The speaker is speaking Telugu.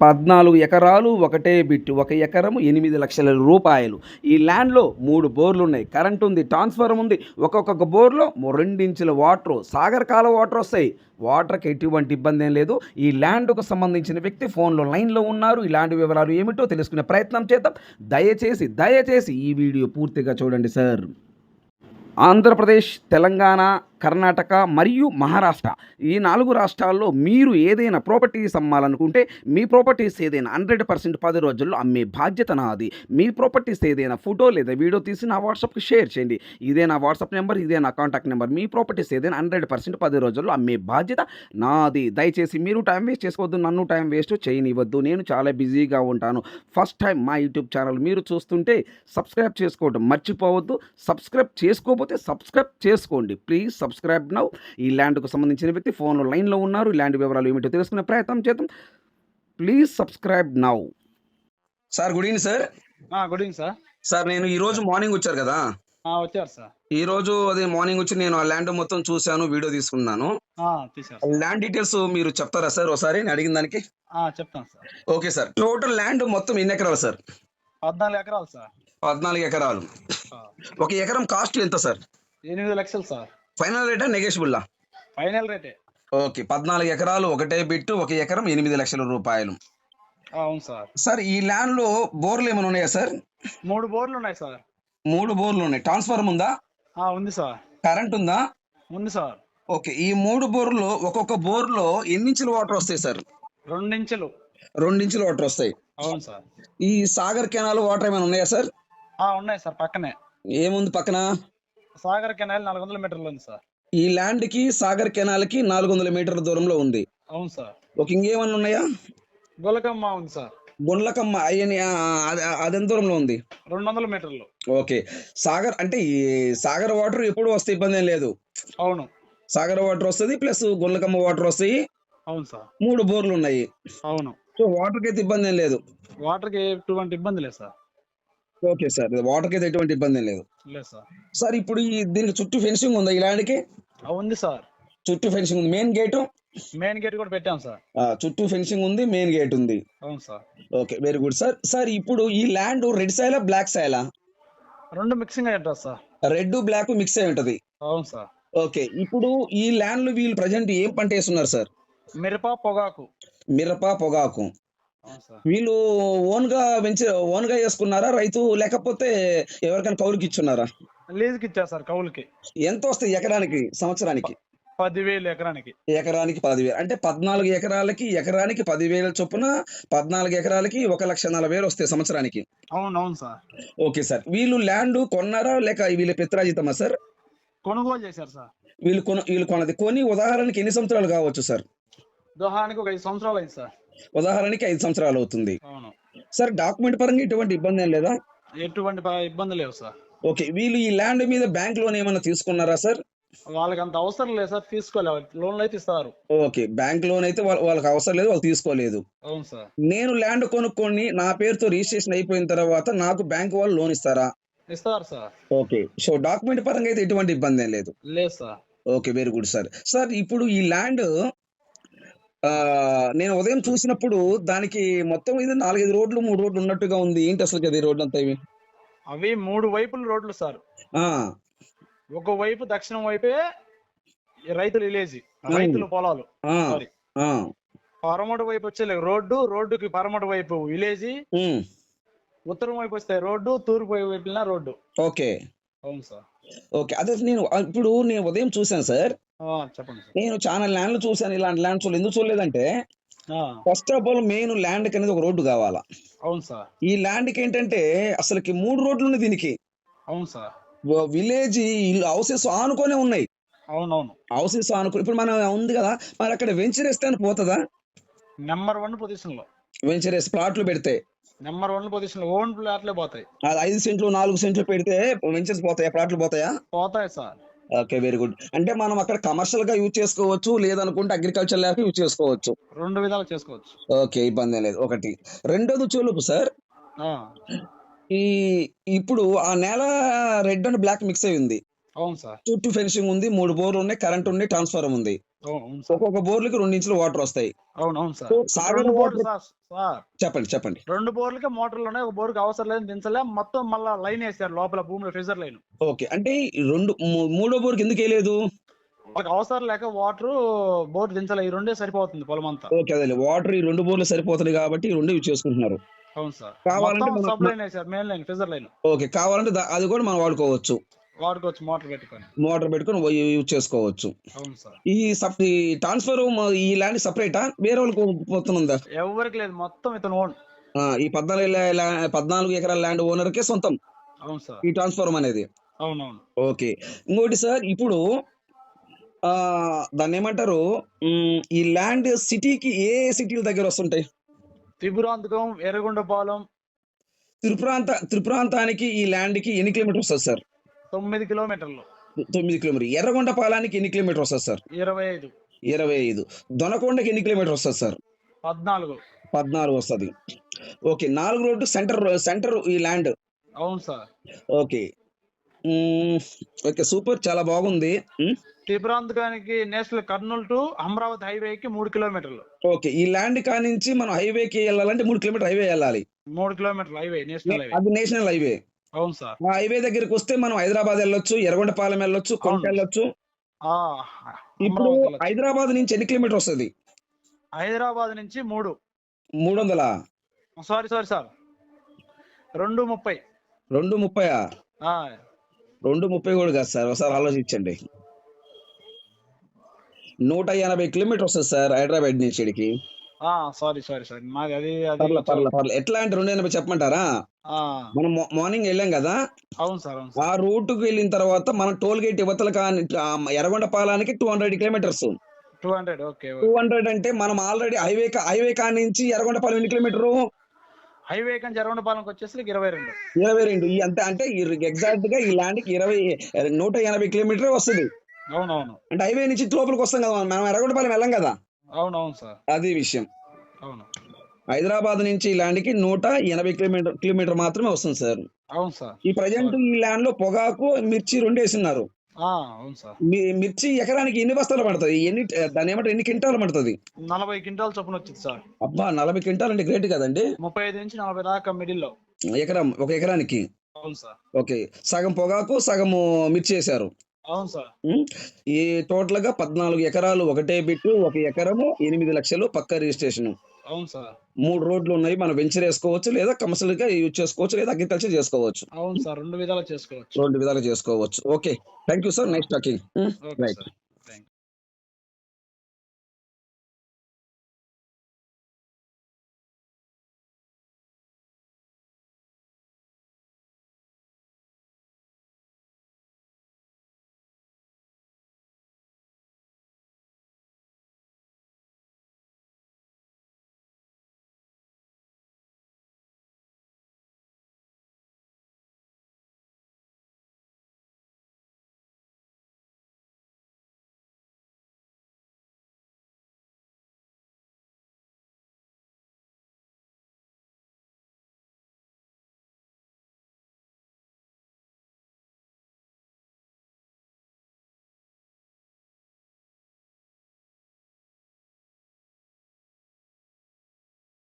14 ఎకరాలు ఒకటే బిట్. ఒక ఎకరము 8,00,000 రూపాయలు. ఈ ల్యాండ్‌లో 3 బోర్లున్నాయి. కరెంట్ ఉంది. ట్రాన్స్‌ఫార్మర్ ఉంది. ఒక్కొక్క బోర్‌లో 2 ఇంచుల వాటరు. సాగర్ కాలువ వాటరొస్తాయి. వాటర్‌కి ఎటువంటి ఇబ్బందేం లేదు. ఈ ల్యాండ్‌కు సంబంధించిన వ్యక్తి ఫోన్‌లో లైన్‌లో ఉన్నారు. ఈ ల్యాండ్ వివరాలు ఏమిటో తెలుసుకునే ప్రయత్నం చేద్దాం. దయచేసి ఈ వీడియో పూర్తిగా చూడండి సార్. ఆంధ్రప్రదేశ్, తెలంగాణ, కర్ణాటక మరియు మహారాష్ట్ర ఈ 4 రాష్ట్రాల్లో మీరు ఏదైనా ప్రాపర్టీస్ అమ్మాలనుకుంటే మీ ప్రాపర్టీస్ ఏదైనా 100% 10 రోజుల్లో అమ్మే బాధ్యత నాది. మీ ప్రాపర్టీస్ ఏదైనా ఫోటో లేదా వీడియో తీసి నా వాట్సాప్‌కి షేర్ చేయండి. ఇదే నా వాట్సాప్ నెంబర్, ఇదే నా కాంటాక్ట్ నెంబర్. మీ ప్రాపర్టీస్ ఏదైనా 100% 10 రోజుల్లో అమ్మే బాధ్యత నాది. దయచేసి మీరు టైం వేస్ట్ చేసుకోవద్దు. నన్ను టైం వేస్ట్ చేయనివ్వద్దు. నేను చాలా బిజీగా ఉంటాను. ఫస్ట్ టైం మా యూట్యూబ్ ఛానల్ మీరు చూస్తుంటే సబ్స్క్రైబ్ చేసుకోవడం మర్చిపోవద్దు. సబ్స్క్రైబ్ చేసుకోండి. Please subscribe now. ఈ ల్యాండ్‌కు సంబంధించిన వ్యక్తి ఫోన్‌లో లైన్‌లో ఉన్నారు. ఈ ల్యాండ్ వివరాలు ఏమిటో తెలుసుకునే ప్రయత్నం చేద్దాం. Please subscribe now. Sir good evening sir. Good evening sir. Sir నేను ఈ రోజు మార్నింగ్ వచ్చారు కదా! వచ్చారు సార్. ఈ రోజు మార్నింగ్ వచ్చి నేను ఆ ల్యాండ్ మొత్తం చూసాను. వీడియో తీసుకున్నాను. తీశారు సార్. ల్యాండ్ డీటెయిల్స్ మీరు చెప్తారా సార్ ఒకసారి నేను అడిగిన దానికి? చెప్తాను sir. Okay sir. Total land మొత్తం ఎన్ని ఎకరాలు సార్? 14 ఎకరాలు సార్. 14 ఎకరాలు. ఒక ఎకరం కాస్ట్ ఎంత సార్? 8 లక్షలు సార్. ఫైనల్ రేటా నెగోషియబుల్లా? ఫైనల్ రేటే. ఓకే. 14 ఎకరాలు ఒకటే బిట్టు. ఒక ఎకరం 8,00,000 రూపాయలు. అవును సార్. సార్ ఈ ల్యాండ్‌లో బోర్లు ఏమైనా ఉన్నాయా సార్? 3 బోర్లు ఉన్నాయి సార్. 3 బోర్లు ఉన్నాయి. ట్రాన్స్‌ఫార్మర్ ఉందా? ఉంది సార్. కరెంట్ ఉందా? ఉంది సార్. ఓకే. ఈ 3 బోర్‌లో ఒక్కొక్క బోర్‌లో ఎన్ని ఇంచుల వాటర్ వస్తాయి సార్? 2 ఇంచులు. 2 ఇంచుల వాటర్ వస్తాయి. అవును సార్. ఈ సాగర్ కెనాల్ వాటర్ ఏమైనా ఉన్నాయా సార్? ఉన్నాయి సార్ పక్కనే. ఏముంది పక్కన? సాగర్ కెనాల్ 400 మీటర్లు ఉంది సార్. ఈ ల్యాండ్‌కి సాగర్ కెనాల్‌కి 400 మీటర్ల దూరంలో ఉంది. అవును సార్. ఓకే. ఇంకేమన్నా ఉన్నాయా? గొలకమ్మ ఉంది సార్. గుండ్లకమ్మ అయ్యని అదెంత దూరంలో ఉంది? 200 మీటర్లు. ఓకే. సాగర్ అంటే ఈ సాగర్ వాటర్ ఎప్పుడు వస్తే ఇబ్బంది ఏం లేదు. అవును. సాగర్ వాటర్ వస్తది. ప్లస్ గుండ్లకమ్మ వాటర్ వస్తాయి. అవును సార్. 3 బోర్లు ఉన్నాయి. అవును. సో వాటర్‌కి అయితే ఇబ్బంది ఏం లేదు. వాటర్కి ఎటువంటి ఇబ్బంది లేదు సార్. Okay sir. వాటర్‌కి అయితే ఎటువంటి ఇబ్బంది ఏం లేదు. లేదు సార్. సార్ ఇప్పుడు దీనికి చుట్టూ ఫెన్సింగ్ ఉందా ఈ ల్యాండ్‌కి? ఉంది సార్. చుట్టూ ఫెన్సింగ్ ఉంది. Main gate? మెయిన్ గేట్ కూడా పెట్టాం సార్. చుట్టూ ఫెన్సింగ్ ఉంది. మెయిన్ గేట్ ఉంది. అవును sir. Okay. Very good sir. Sir ఇప్పుడు ఈ ల్యాండ్ రెడ్ సాయిలా? బ్లాక్ సాయిలా? 2 మిక్సింగ్ అయి ఉంటుంది సార్. రెడ్, బ్లాక్ మిక్స్ అయి ఉంటది. అవును సార్. ఓకే. ఇప్పుడు ఈ ల్యాండ్‌లో వీళ్ళు ప్రెజెంట్ ఏం పంట ఏస్తున్నారు సార్? మిరప, పొగాకు. మిరప, పొగాకు. అవును సార్. వీళ్ళు ఓన్‌గా చేసుకున్నారా రైతు? లేకపోతే ఎవరికైనా కౌలుకి ఇచ్చున్నారా? లీజుకి ఇచ్చారు సార్ కౌలుకి. ఎంత వస్తాయి ఎకరానికి, సంవత్సరానికి? 10,000 ఎకరానికి. ఎకరానికి 10,000 అంటే 14 ఎకరాలకి ఎకరానికి 10,000 చొప్పున 14 ఎకరాలకి 1,40,000 వస్తాయి సంవత్సరానికి. అవును సార్. Okay sir. వీళ్ళు ల్యాండ్ కొన్నారా లేక వీళ్ళ పిత్రాజితమా సార్? కొనుగోలు చేశారు సార్. వీళ్ళు కొన్నది. కొని ఉదాహరణకి ఎన్ని సంవత్సరాలు కావచ్చు సార్? దోహానికి ఒక 5 సంవత్సరాలు అయింది సార్. ఉదాహరణకి 5 సంవత్సరాలు అవుతుంది. అవును. సార్ డాక్యుమెంట్ పరంగా ఎటువంటి ఇబ్బంది ఏం లేదా? ఎటువంటి ఇబ్బంది లేవు సార్. ఓకే. వీళ్ళు ఈ ల్యాండ్ మీద బ్యాంక్ లోన్ ఏమైనా తీసుకున్నారా సార్? వాళ్ళకి అంత అవసరం లేదు సార్. తీసుకోలేదు. లోన్లు అయితే ఇస్తారు. ఓకే. బ్యాంక్ లోన్ అయితే వాళ్ళకి అవసరం లేదు. వాళ్ళు తీసుకోలేదు. అవును సార్. నేను ల్యాండ్ కొనుక్కొని నా పేరుతో రిజిస్ట్రేషన్ అయిపోయిన తర్వాత నాకు బ్యాంక్ వాళ్ళు లోన్ ఇస్తారా? ఇస్తారు సార్. ఓకే. సో డాక్యుమెంట్ పరంగా అయితే ఎటువంటి ఇబ్బంది ఏం లేదు. లేదు sir. Okay. Very good sir. Sir ఇప్పుడు ఈ ల్యాండ్ నేను ఉదయం చూసినప్పుడు దానికి మొత్తం ఇది 4, 5 రోడ్లు 3 రోడ్లు ఉన్నట్టుగా ఉంది. ఏంటి అసలు అది రోడ్లు అంతా ఇవి? అవి 3 వైపుల రోడ్లు సార్. ఒక వైపు దక్షిణం వైపే రైతుల విలేజ్, రైతుల పొలాలు. సారీ, పరమటి వైపు వచ్చే రోడ్డుకి పరమటి వైపు విలేజ్, ఉత్తరం వైపు వస్తే రోడ్డు, తూర్పు వైపు రోడ్డు. ఓకే. అవును సార్. ఓకే. అదే నేను ఉదయం చూశాను సార్. చెప్పండి సార్. నేను చాలా ల్యాండ్లు చూశాను. ఇలాంటి ల్యాండ్ ఎందుకు చూడలేదంటే first of all main land కి అనేది ఒక రోడ్డు కావాలా. అవును సార్. ఈ ల్యాండ్ కి ఏంటంటే అసలుకి 3 రోడ్లు ఉన్నాయి దీనికి. అవును సార్. విలేజ్ హౌసెస్ ఆనుకొనే ఉన్నాయి. అవునవును. హౌసెస్ ఆనుకుని ఇప్పుడు మనం ఉంది కదా, మరి అక్కడ వెంచర్ వేస్తే పోతుందా? నెంబర్ 1 పొజిషన్ లో వెంచర్ వేసి ప్లాట్లు పెడితే నెంబర్ 1 పొజిషన్ లో ఓన్ ప్లాట్లే పోతాయి. అది 5 సెంట్లు 4 సెంట్లు పెడితే వెంచర్స్ పోతాయా? ప్లాట్లు పోతాయా? పోతాయి సార్. ఓకే. Very good. అంటే మనం అక్కడ కమర్షియల్ గా యూజ్ చేసుకోవచ్చు, లేదనుకుంటే అగ్రికల్చర్ ల్యాబ్ యూజ్ చేసుకోవచ్చు. 2 విధాలు చేసుకోవచ్చు. ఓకే. ఇబ్బంది లేదు. ఒకటి. రెండోది వచ్చేలోపు సార్, ఇప్పుడు ఆ నేల రెడ్ అండ్ బ్లాక్ మిక్స్ అయి ఉంది. అవును సార్. చుట్టూ ఫెన్సింగ్ ఉంది, 3 బోర్లు ఉన్నాయి, కరెంట్ ఉంది, ట్రాన్స్ఫార్మర్ ఉంది. అవును సార్. ఒక్కొక్క బోర్లకి 2 ఇంచుల వాటర్ వస్తాయి. అవును సార్. సో ఇప్పుడు సాగర్ 2 బోర్లు వాటర్ సార్. చెప్పండి. 2 బోర్లకి మోటార్లున్నాయి. ఒక బోర్‌కి అవసరం లేదు దించలే. మొత్తం మళ్ళా లైనేసారు లోపల భూమిలో ఫిజర్ లైన్. ఓకే. అంటే ఈ మూడో బోర్‌కి ఎందుకేయలేదు? వాళ్ళకి అవసరం లేక బోర్ దించలే. ఈ రెండే సరిపోతుంది పొలమంతా. ఓకే. అదేలే. వాటర్ ఈ 2 బోర్లు సరిపోతున్నాయి కాబట్టి ఈ 2 యూజ్ చేసుకుంటున్నారు. అవును సార్. కావాలంటే మొత్తం మనం సబ్ లైన్ ఏసారు. Main line, fissure line. Okay. కావాలంటే అది కూడా మనం వాడుకోవచ్చు. వాడుకోవచ్చు మోటార్ పెట్టుకొని. మోటార్ పెట్టుకొని యూజ్ చేసుకోవచ్చు. అవును సార్. ఈ ట్రాన్స్‌ఫర్ ఈ ల్యాండ్ సెపరేటా? వేరే వాళ్ళకి పోతుందా? ఎవ్వరికి లేదు. మొత్తం ఇతను ఓన్. ఈ 14 ఎకరాల ల్యాండ్ ఓనర్‌కే సొంతం అవును సార్. ఈ ట్రాన్స్‌ఫార్మర్ అనేది. అవునవును. ఓకే. ఇంకోటి సార్, ఇప్పుడు దాన్నేమంటారు? ఈ ల్యాండ్ సిటీకి ఏ సిటీల దగ్గర వస్తుంటాయి? త్రిపురాంతకం, ఎర్రగొండపాలెం త్రిపురాంతానికి ఈ ల్యాండ్‌కి ఎన్ని కిలోమీటర్స్ వస్తది సార్? 9 కిలోమీటర్లు. 9 కిలోమీటర్లు. ఎర్రగొండపాలానికి ఎన్ని కిలోమీటర్స్ వస్తది సార్? 25, 25. దొనకొండకి ఎన్ని కిలోమీటర్స్ వస్తది సార్? 14. 14 వస్తది. ఓకే. 4 రోడ్డు సెంటర్ ఈ ల్యాండ్. అవును సార్. ఓకే. ఓకే. సూపర్, చాలా బాగుంది. త్రిపురాంతకానికి నేషనల్ కర్నూలు టు అమరావతి హైవేకి 3 కిలోమీటర్లు. ఓకే. ఈ ల్యాండ్ కానించి మనం హైవేకి ఎళ్ళాలంటే 3 కిలోమీటర్ హైవే ఎళ్ళాలి. 3 కిలోమీటర్లు హైవే, నేషనల్ హైవే. అది నేషనల్ హైవే. అవును సార్. ఆ హైవే దగ్గరికొస్తే మనం హైదరాబాద్ ఎళ్ళొచ్చు, ఎర్రగొండపాలెం ఎళ్ళొచ్చు, కొండ అవును. ఎళ్ళొచ్చు. ఆ! ఇప్పుడు అమరావతి వెళ్ళొచ్చు. హైదరాబాద్ నుంచి ఎన్ని కిలోమీటర్ వస్తది? హైదరాబాద్ నుంచి 3. 300 సారీ సార్. 2:30. 2:30 ఆ! 2:30 కూడా కాదు సార్. ఒకసారి ఆలోచించండి. 180 కిలోమీటర్ వస్తది సార్ హైదరాబాద్ నుంచి ఈడికి. సారీ. మాది అది పర్లే. ఎట్లా అంటే 280 చెప్పమంటారా? ఆ! మనం మార్నింగ్ వెళ్ళాం కదా, అవును సార్. ఆ రూట్‌కి వెళ్ళిన తర్వాత మనం టోల్ గేట్ ఇవతల ఎర్రగొండపాలానికి 200 కిలోమీటర్స్. 200. ఓకే. 200 అంటే మనం ఆల్రెడీ హైవే కానించి ఎర్రగొండపాలెం ఎన్ని కిలోమీటరు? హైవే కానీ ఎర్రగొండపాలెంకి వచ్చేసి 22. 22. అంటే ఎగ్జాక్ట్‌గా ఈ ల్యాండ్‌కి 180 కిలోమీటరే వస్తది. అవునవును. అంటే హైవే నుంచి లోపలికి వస్తాం కదా, మనం ఎర్రగొండపాలెం వెళ్ళం కదా. అవునవును సార్. అది విషయం. అవును. హైదరాబాద్ నుంచి ఈ ల్యాండ్‌కి 180 కిలోమీటర్ మాత్రమే వస్తుంది సార్. అవును సార్. ఈ ప్రెజెంట్ ఈ ల్యాండ్‌లో పొగాకు, మిర్చి 2 వేసున్నారు. అవును సార్. మిర్చి ఎకరానికి ఎన్ని బస్తాలు పడతది? దాన్నేమంటారు, ఎన్ని క్వింటాలు పడతది? 40 క్వింటాల్ చొప్పున వచ్చింది సార్. అబ్బా! 40 క్వింటాల్ అంటే గ్రేట్ కదండీ! 35 నుంచి 40 దాకా మిడిల్‌లో. ఒక ఎకరానికి. అవును సార్. ఓకే. సగం పొగాకు, సగము మిర్చి ఏశారు. అవును సార్. ఈ టోటల్‌గా 14 ఎకరాలు, ఒకటే బిట్టు, 1 ఎకరము 8 లక్షలు పక్కా రిజిస్ట్రేషన్. అవును సార్. 3 రోడ్లు ఉన్నాయి. మనం వెంచర్ ఏసుకోవచ్చు, లేదా కమర్షియల్‌గా యూజ్ చేసుకోవచ్చు, లేదా అగ్రికల్చర్ చేసుకోవచ్చు. అవును సార్. 2 విధాలా చేసుకోవచ్చు. 2 విధాలుగా చేసుకోవచ్చు. Okay. Thank you sir. Nice talking. Okay right. Sir.